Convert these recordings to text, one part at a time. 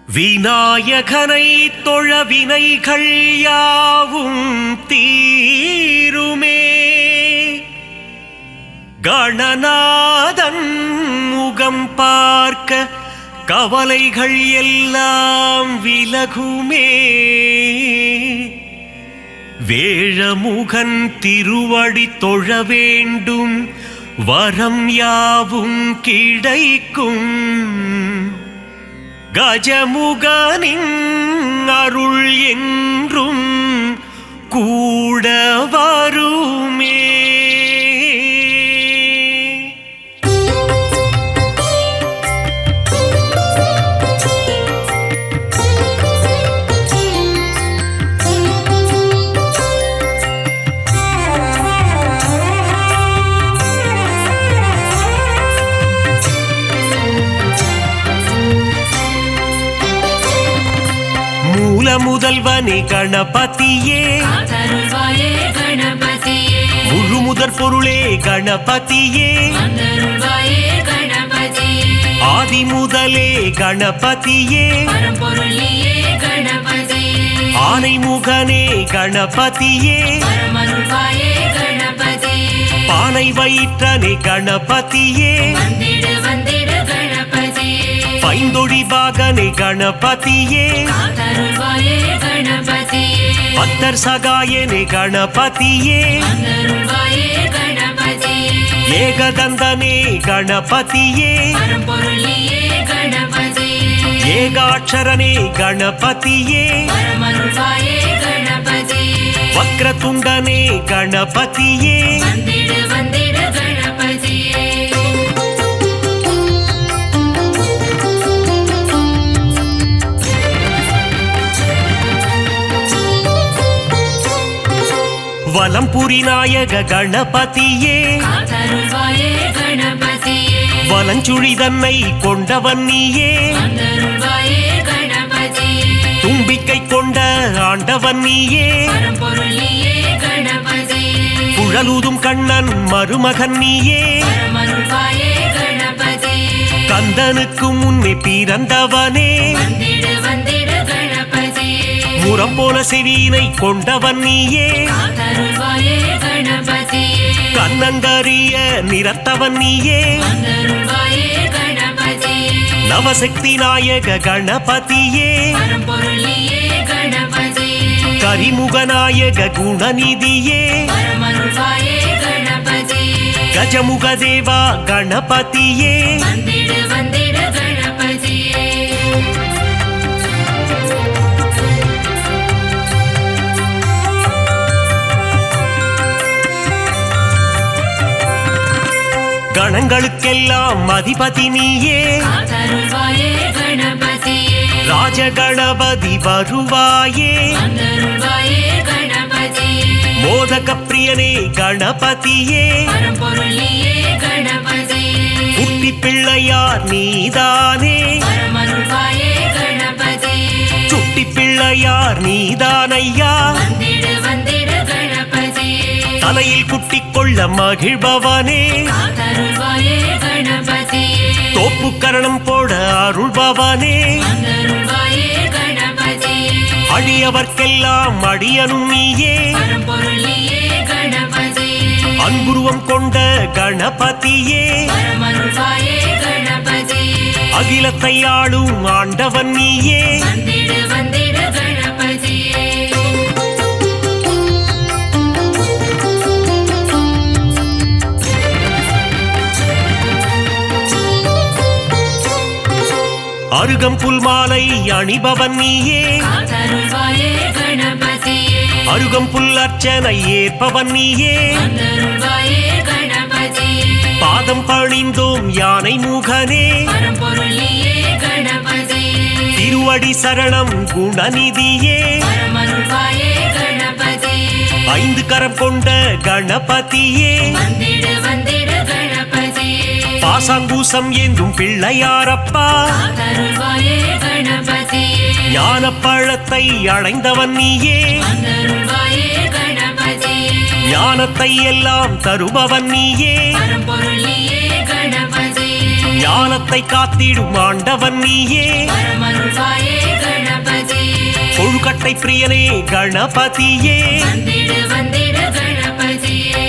விநாயகனை தொழ வினைகள் யாவும் தீருமே. கணநாதன் முகம் பார்க்க கவலைகள் எல்லாம் விலகுமே. வேழமுகன் திருவடி தொழ வேண்டும், வரம் யாவும் கிடைக்கும். கஜமுகனின் அருள் என்றும் கூட வருமே. முதல்வனே கணபதியே, முழு முதற் பொருளே கணபதியே, ஆதி முதலே கணபதியே, ஆனை முகனே கணபதியே, பானை வயிற்றனே கணபதியே, பைந்தொடி பாகனே கணபதியே, பத்தர் சகாயனே கணபதியே, ஏகதந்தனே கணபதியே, ஏகாட்சரனே கணபதியே, வக்ரதுண்டனே கணபதியே, வலம்புரி நாயக கணபதியே, வலஞ்சுழி தன்னை கொண்டவன் நீயே, தும்பிக்கை கொண்ட ஆண்டவன் நீயே, குழலூதும் கண்ணன் மருமகன் நீயே, கந்தனுக்கு முன்னே பிறந்தவனே, முரம் போல செவியினை கொண்டவன் நீயே, கண்ணங்கரிய நிறத்தவன் நீயே, நவசக்தி நாயக கணபதியே, கரிமுக நாயக குணநிதியே, கஜமுக தேவா கணபதியே, கணங்களுக்கெல்லாம் அதிபதி நீயே, ராஜகணபதி வருவாயே, மோதக பிரியனே கணபதியே, குட்டி பிள்ளையார் நீதானே, சுட்டி பிள்ளையார் நீதானையா, தலையில் குட்டிக் கொள்ள மகிழ்பவனே, தோப்பு கரணம் போட அருள்பவனே, அடியவர்க்கெல்லாம் அடியனும் நீயே, அன்புருவம் கொண்ட கணபதியே, அகிலத்தை ஆளும் ஆண்டவன் நீயே, அருகம்புல் மாலை அணிபவன் நீயே, அருகம்புல் அர்ச்சனை ஏற்பவன் நீயே, பாதம் பணிந்தோம் யானை முகனே, திருவடி சரணம் குணநிதியே, ஐந்து கரம் கொண்ட கணபதியே, பாசாங்கூசம் ஏந்தும் பிள்ளையாரப்பா, ஞான பழத்தை அடைந்தவன் நீயே, ஞானத்தை எல்லாம் தருபவன் நீயே, ஞானத்தை காத்திடும் ஆண்டவன் நீயே, கொழுக்கட்டை பிரியனே கணபதியே வந்திடு வந்திடு கணபதியே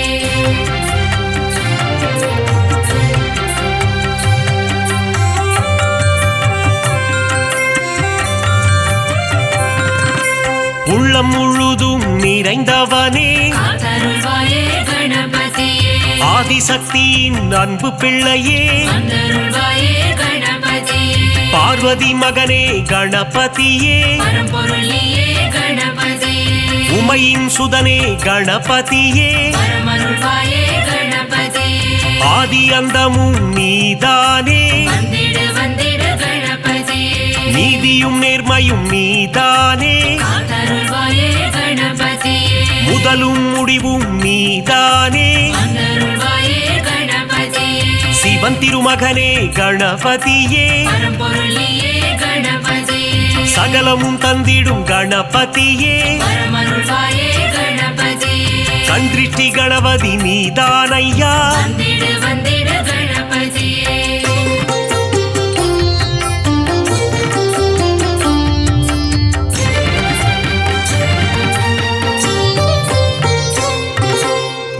உள்ளம் முழுதும் நிறைந்தவனே காத்தருள்வாயே கணபதியே ஆதிசக்தியின் அன்பு பிள்ளையே வந்தருள்வாயே கணபதியே பார்வதி மகனே கணபதியே பரம்பொருளியே கணபதியே உமையின் சுதனே கணபதியே பரமருள்வாயே கணபதியே ஆதி அந்தமும் நீதானே வந்திடு வந்திடு கணபதியே நீதியும் நேர்மையும் நீதானே காத்தருள்வாயே கணபதியே முதலும் முடிவும் நீதானே வந்தருள்வாயே கணபதியே சிவன் திருமகனே கணபதியே பரம்பொருளியே கணபதியே சகலமும் தந்திடும் கணபதியே பரமருள்வாயே கணபதியே கந்திருஷ்டி கணபதி நீதானையா வந்திடு வந்திடு கணபதியே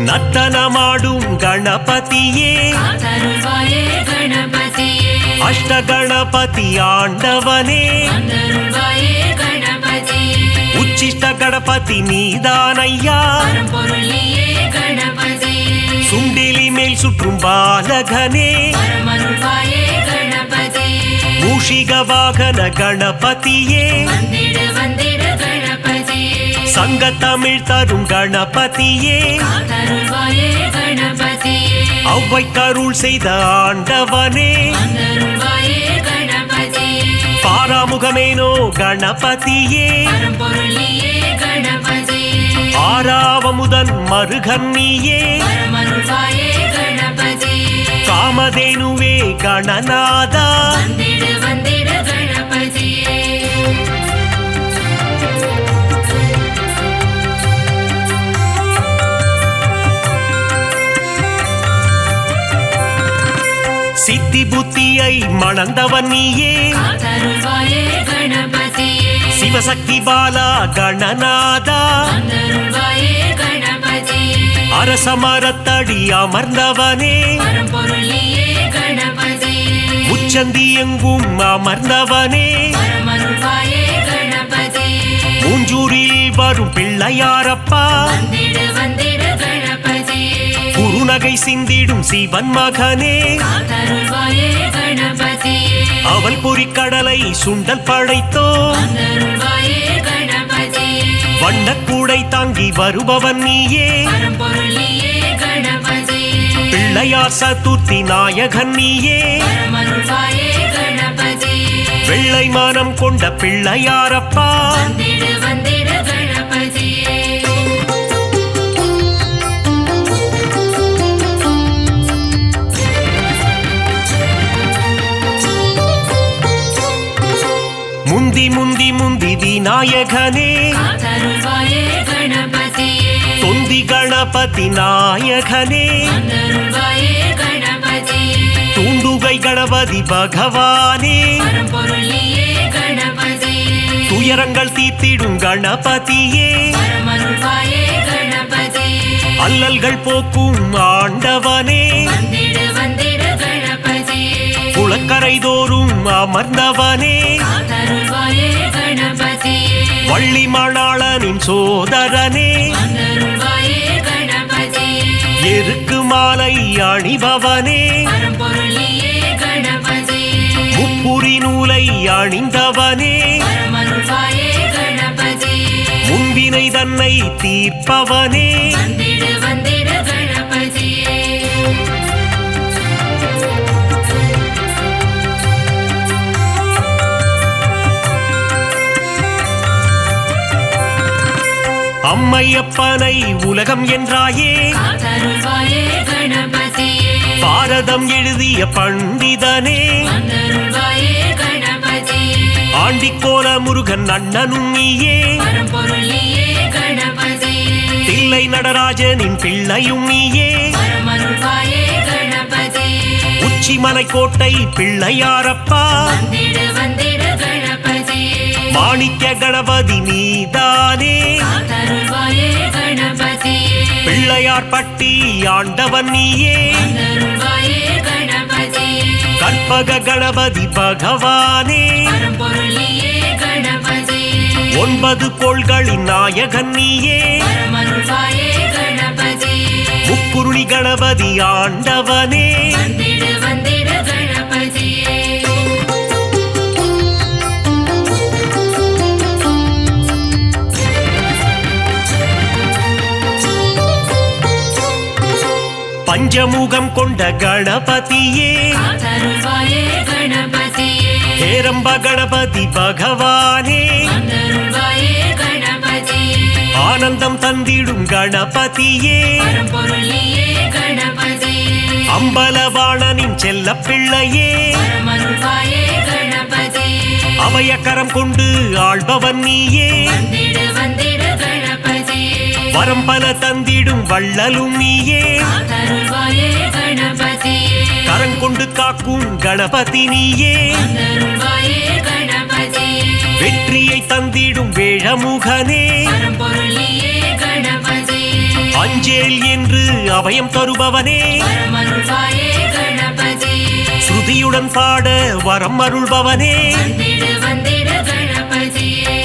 நர்த்தனமாடும் கணபதியே காத்தருள்வாயே கணபதியே அஷ்ட கணபதி ஆண்டவனே வந்தருள்வாயே கணபதியே உச்சிஷ்ட கணபதி நீதானையா பரம்பொருளியே கணபதியே சுண்டிலி மேல் சுற்றும் பாலகனே பரமருள்வாயே கணபதியே மூஷிக வாகன கணபதியே வந்திடு வந்திடு கணபதியே சங்க தமிழ் தரும் கணபதியே காத்தருள்வாயே கணபதியே அவ்வை கருள் செய்த ஆண்டவனே வந்தருள்வாயே கணபதியே பாராமுகமேனோ கணபதியே பரம்பொருளியே கணபதியே ஆறாவமுதன் மருகன்னியே பரமருள்வாயே கணபதியே காமதேனுவே கணநாதா வந்திடு வந்திடு கணபதியே சித்தி புத்தியை மணந்தவன் நீயே காத்தருள்வாயே கணபதியே சிவசக்தி பாலா கணநாதா வந்தருள்வாயே கணபதியே அரச மரத்தடி அமர்ந்தவனே பரம்பொருளியே கணபதியே உச்சந்தி எங்கும் அமர்ந்தவனே பரமருள்வாயே கணபதியே மூஞ்சூரில் வரும் பிள்ளையாரப்பா வந்திடு வந்திடு கணபதியே குறுநகை சிந்திடும் சிவன் மகனே காத்தருள்வாயே கணபதியே அவள் பொறிக்கடலை சுண்டல் படைத்தோ வந்தருள்வாயே கணபதியே வண்ணக்கூடை தாங்கி வருபவன் நீயே பரம்பொருளியே கணபதியே பிள்ளையார் சதுர்த்தி நாயகன் நீயே பரமருள்வாயே கணபதியே வெள்ளை மானம் கொண்ட பிள்ளையாரப்பா வந்திடு வந்திடு கணபதியே முந்தி முந்தி முந்தி விநாயகனே காத்தருள்வாயே கணபதியே தொந்தி கணபதி நாயகனே வந்தருள்வாயே கணபதியே தூண்டுகை கணபதி பகவானே பரம்பொருளியே கணபதியே துயரங்கள் தீர்த்திடும் கணபதியே பரமருள்வாயே கணபதியே அல்லல்கள் போக்கும் ஆண்டவனே வந்திடு வந்திடு கணபதியே குளக்கரை தோறும் அமர்ந்தவனே காத்தருள்வாயே கணபதியே வள்ளி மணாளனின் சோதரனே வந்தருள்வாயே கணபதியே எருக்கு மாலை அணிபவனே பரம்பொருளியே கணபதியே முப்புரி நூலை அணிந்தவனே பரமருள்வாயே கணபதியே முன்வினை தன்னை தீர்ப்பவனே வந்திடு வந்திடு கணபதியே அம்மையப்பனை உலகம் என்றாயே காத்தருள்வாயே கணபதியே பாரதம் எழுதிய பண்டிதனே வந்தருள்வாயே கணபதியே ஆண்டிக்கோல முருகன் அண்ணனும் நீயே பரம்பொருளியே கணபதியே தில்லை நடராஜனின் பிள்ளையும் நீயே பரமருள்வாயே கணபதியே உச்சிமலை கோட்டை பிள்ளையாரப்பா வந்திடு வந்திடு கணபதியே மாணிக்க கணபதி நீதானே காத்தருள்வாயே கணபதியே பிள்ளையார் பட்டி ஆண்டவன் நீயே வந்தருள்வாயே கணபதியே கற்பக கணபதி பகவானே பரம்பொருள் நீயே கணபதியே 9 கோள்களின் நாயகன் நீயே பரமருள்வாயே கணபதியே முக்குருளி கணபதி ஆண்டவனே வந்திடு வந்திடு கணபதியே பஞ்சமுகம் கொண்ட கணபதியே காத்தருள்வாயே கணபதியே ஹேரம்ப கணபதி பகவானே வந்தருள்வாயே கணபதியே ஆனந்தம் தந்திடும் கணபதியே பரம்பொருள் நீயே கணபதியே அம்பலவாணனின் செல்ல பிள்ளையே பரமருள்வாயே கணபதியே அபயக்கரம் கொண்டு ஆள்பவன் நீயே வந்திடு வந்திடு கணபதியே வரம்பல தந்திடும் வள்ளலும் நீயே காத்தருள்வாயே கணபதியே கரங்கொண்டு காக்கும் கணபதி நீயே வந்தருள்வாயே கணபதியே வெற்றியை தந்திடும் வேழமுகனே பரம்பொருள் நீயே கணபதியே அஞ்சேல் என்று அபயம் தருபவனே பரமருள்வாயே கணபதியே ஸ்ருதியுடன் பாட வரம் அருள்பவனே வந்திடு வந்திடு கணபதியே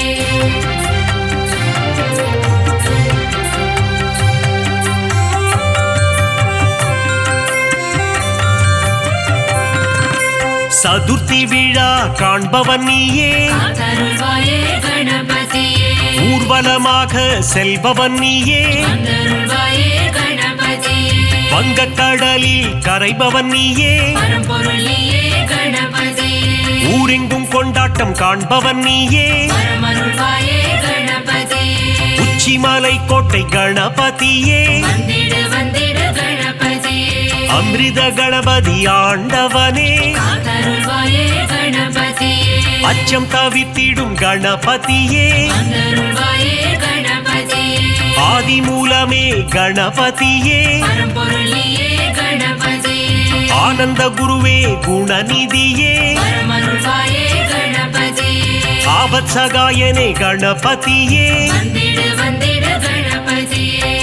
சதுர்த்தி விழா காண்பவன் நீயே காத்தருள்வாயே கணபதியே ஊர்வலமாக செல்பவன் நீயே வந்தருள்வாயே கணபதியே வங்கக்கடலில் கரைபவன் நீயே பரம்பொருள் நீயே கணபதியே ஊரெங்கும் கொண்டாட்டம் காண்பவன் நீயே பரமருள்வாயே கணபதியே உச்சிமலை கோட்டை கணபதியே வந்திடு வந்திடு கணபதியே அமிர்த கணபதி ஆண்டவனே காத்தருள்வாயே கணபதியே அச்சம் தவித்திடும் கணபதியே வந்தருள்வாயே கணபதியே ஆதி மூலமே கணபதியே பரம்பொருள் நீயே கணபதியே ஆனந்த குருவே குணநிதியே பரமருள்வாயே கணபதியே ஆபத் சகாயனே கணபதியே வந்திடு வந்திடு கணபதியே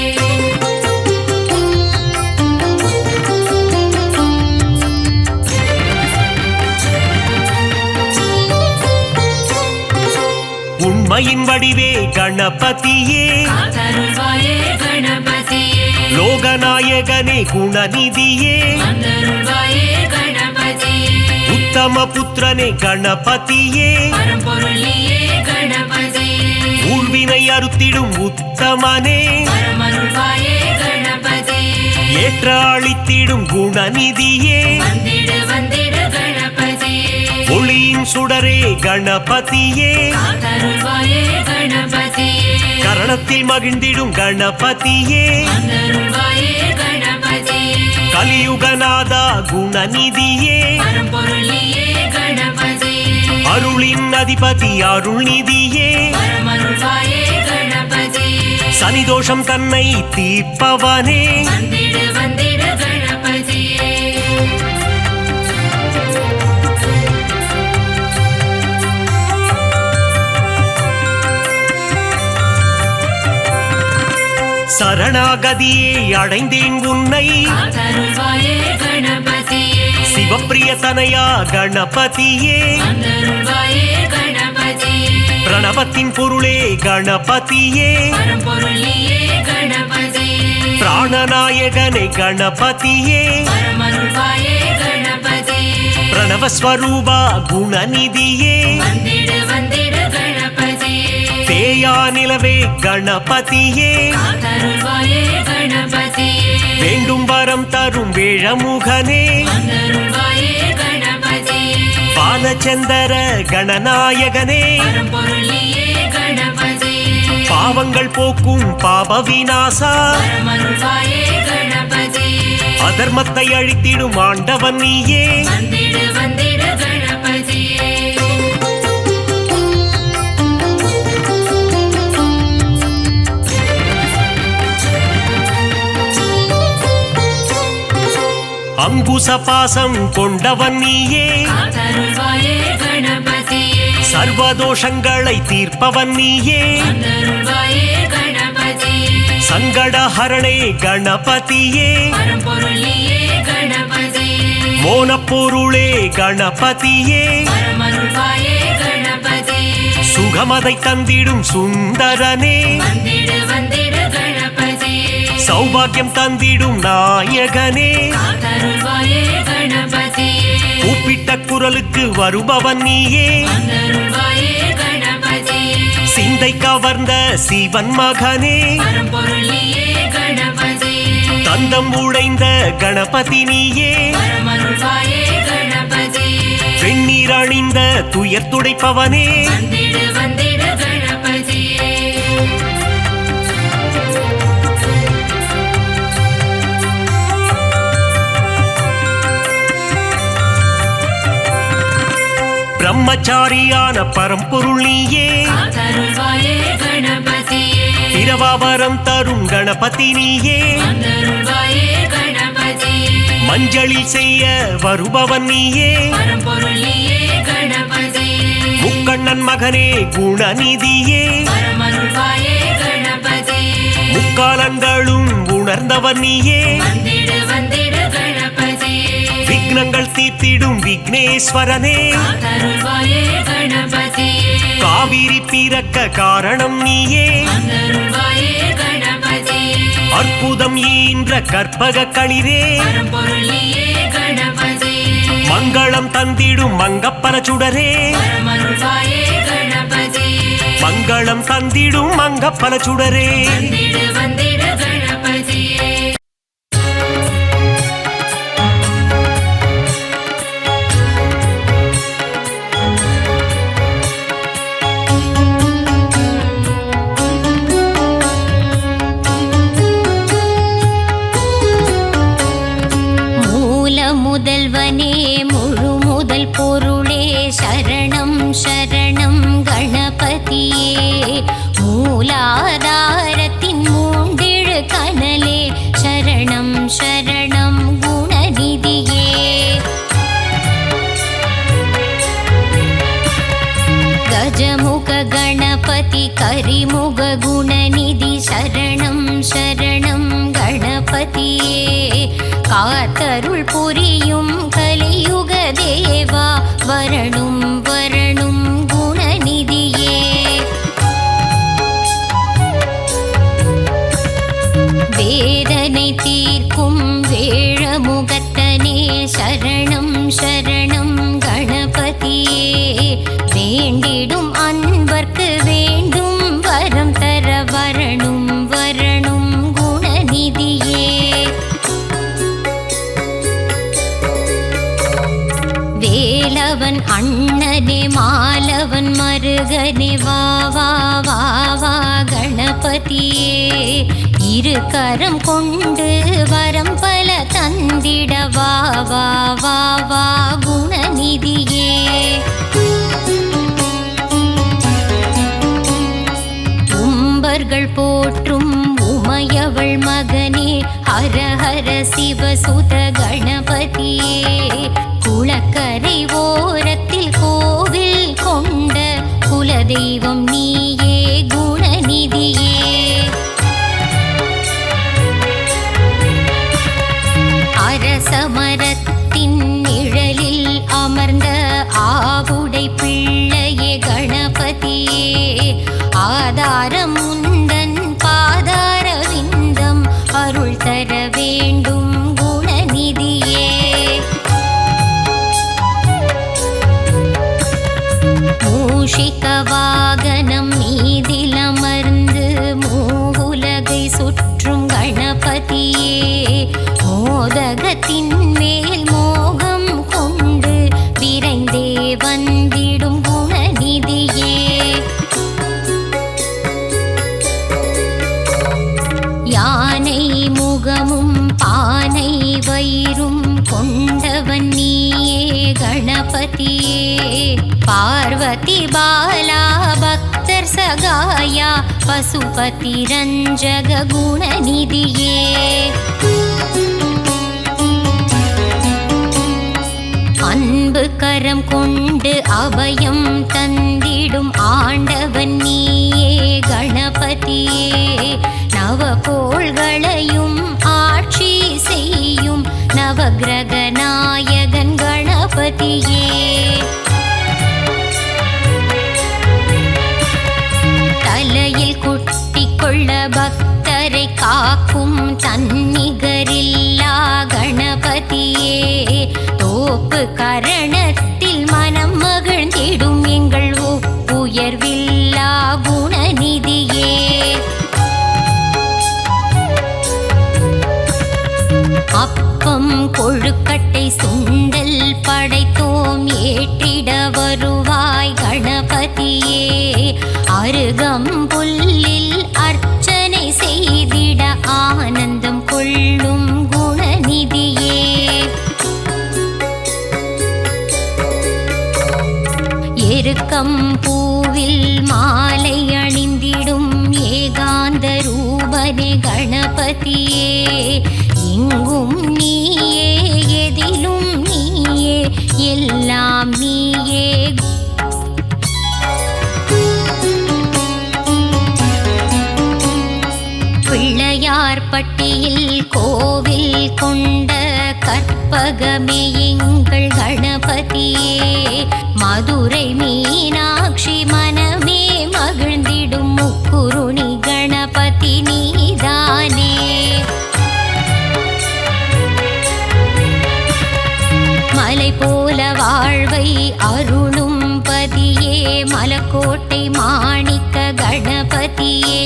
உண்மையின் வடிவே கணபதியே காத்தருள்வாயே கணபதியே லோகநாயகனே குணநிதியே வந்தருள்வாயே கணபதியே உத்தம புத்திரனே கணபதியே பரம்பொருள் நீயே கணபதியே ஊழ்வினை அறுத்திடும் உத்தமனே பரமருள்வாயே கணபதியே ஏற்ற அளித்திடும் குணநிதியே வந்திடு வந்திடு கணபதியே ஒளியின் சுடரே கணபதியே காத்தருள்வாயே கணபதியே கரணத்தில் மகிழ்ந்திடும் கணபதியே வந்தருள்வாயே கணபதியே கலியுகநாதா குணநிதியே பரம்பொருள் நீயே கணபதியே அருளின் அதிபதி அருள்நிதியே பரமருள்வாயே கணபதியே சனிதோஷம் தன்னை தீர்ப்பவனே வந்திடு வந்திடு கணபதியே சரணாகதியே அடைந்தேன் உன்னை காத்தருள்வாயே கணபதியே சிவப்பிரிய தனையா கணபதியே வந்தருள்வாயே கணபதியே பிரணவத்தின் பொருளே கணபதியே பரம்பொருள் நீயே கணபதியே பிராணநாயகனே கணபதியே பரமருள்வாயே கணபதியே பிரணவஸ்வரூபா குணநிதியே வந்திடு வந்திடு கணபதியே தேயா நிலவே கணபதியே காத்தருள்வாயே கணபதியே வேண்டும் வரம் தரும் வேழமுகனே வந்தருள்வாயே கணபதியே பாலச்சந்தர கணநாயகனே பரம்பொருள் நீயே கணபதியே பாவங்கள் போக்கும் பாப விநாசா பரமருள்வாயே கணபதியே அதர்மத்தை அழித்திடும் ஆண்டவன் நீயே வந்திடு வந்திடு கணபதியே அங்குச பாசம் கொண்டவன் நீயே காத்தருள்வாயே கணபதியே சர்வதோஷங்களை தீர்ப்பவன் நீயே வந்தருள்வாயே கணபதியே சங்கடஹரணே கணபதியே பரம்பொருள் நீயே கணபதியே மோனப்பொருளே கணபதியே பரமருள்வாயே கணபதியே சுகமதை தந்திடும் சுந்தரனே வந்திடு வந்திடு கணபதியே சௌபாகியம் தந்திடும் நாயகனே காத்தருள்வாயே கணபதியே கூப்பிட்ட குரலுக்கு வருபவன் நீயே வந்தருள்வாயே கணபதியே சிந்தை கவர்ந்த சிவன் மகனே பரம்பொருள் நீயே கணபதியே தந்தம் உடைந்த கணபதி நீயே பரமருள்வாயே கணபதியே வெண்ணீர் அணிந்த துயர் துடைப்பவனே வந்திடு வந்திடு கணபதியே பிரம்மச்சாரியான பரம்பொருள் நீயே காத்தருள்வாயே கணபதியே பிரபாவரம் தரும் கணபதி நீயே வந்தருள்வாயே கணபதியே மஞ்சளில் செய்ய வருபவன் நீயே பரம்பொருள் நீயே கணபதியே முக்கண்ணன் மகனே குணநிதியே பரமருள்வாயே கணபதியே முக்காலங்களும் உணர்ந்தவர் நீயே வந்திடு வந்திடு கணபதியே விக்னங்கள் தீர்த்திடும் விக்னேஸ்வரனே காத்தருள்வாயே கணபதியே காவிரி பிறக்க காரணம் நீயே வந்தருள்வாயே கணபதியே அற்புதம் ஈன்ற கற்பக களிரே பரம்பொருள் நீயே கணபதியே மங்களம் தந்திடும் மங்கப்பன சுடரே பரமருள்வாயே கணபதியே மங்களம் தந்திடும் மங்கப்பன சுடரே வந்திடு வந்திடு கணபதியே முதல்வனே முழு முதல் பொருளே சரணம் சரணம் கணபதியே மூலாதாரத்தின் மூண்டிழு கனலே சரணம் சரணம் குணநிதியே கஜமுக கணபதி கரிமுக குணநிதி சரணம் சரணம் கணபதியே காத்தருள் புரியும் கலியுக தேவா வரணும் வரணும் குணநிதியே வேதனை தீர்க்கும் வேழமுகத்தனே சரணம் சரணம் கணபதியே வேண்டிடும் அன்பர்க்கு வேண்டும் வரம் தர வரணும் வரணும் குணநிதியே வேலவன் அண்ணனே மாலவன் மருகனே வா வா வா வா கணபதியே இரு கரம் கொண்டு வரம் பல தந்திட வா வா வா வா குணநிதியே உம்பர்கள் போற்றும் உமையவள் மகனே ஹர ஹர சிவசுத கணபதியே குளக்கரை ஓரத்தில் கோவில் கொண்ட குலதெய்வம் நீயே குணநிதியே அரசமரத்தின் நிழலில் அமர்ந்த ஆவுடை பிள்ளையே கணபதியே ஆதாரம் முந்தன் பாதார விந்தம் அருள் தர வேண்டும் குணநிதியே மூஷிக வாகனம் மீதிலமர்ந்து மூவுலகை சுற்றும் கணபதியே மோதகத்தின் மேல் மோகம் கொண்டு விரைந்தே வந்திடும் குணநிதியே யானை முகமும் பானை வயிறும் கொண்டவன் நீயே கணபதியே பார்வதி பாலா பக்தர் சகாயா பசுபதி ரஞ்சக குணநிதியே அன்பு கரம் கொண்டு அபயம் தந்திடும் ஆண்டவன் நீயே கணபதியே. நவகோள்களையும் ஆட்சி செய்யும் நவகிரக நாயகன் கணபதியே. தலையில் குட்டி கொள்ள பக்தரை காக்கும் தன்னிகரில்லா கணபதியே. தோப்பு கரணத்தில் மனம் மகிழ்ந்திடும் எங்கள் உயர்வில்லா குணநிதியே. அப்பம் கொழுக்கட்டை சுண்டல் படைத்தோம் ஏற்றிட வருவாய் கணபதியே. அருகம்புல்லில் அர்ச்சனை செய்திட ஆனந்தம் கொள்ளும் குணநிதியே. எருக்கம் பூவில் மாலை அணிந்திடும் ஏகாந்த ரூபனே கணபதியே. எங்கும் நீயே எதிலும் நீயே எல்லாம் நீயே. பிள்ளையார்பட்டியில் கோவில் கொண்ட கற்பகமே எங்கள் கணபதியே. மதுரை மீனாட்சி மனமே மகிழ்ந்திடும் முக்குருணி கணபதி நீதானே. மலை போல வாழ்வை அருளும் பதியே மலக்கோட்டை மாணிக்க கணபதியே.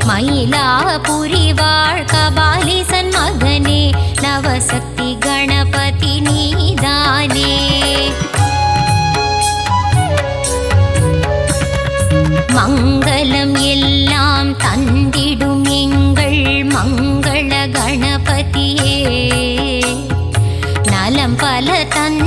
மயிலாபுரி வாழ் கபாலீசன் மகனே நவசக்தி கணபதி நீதானே. மங்களம் எல்லாம் தந்திடும் எங்கள் மங்கள கணபதியே. நலம் பல தந்த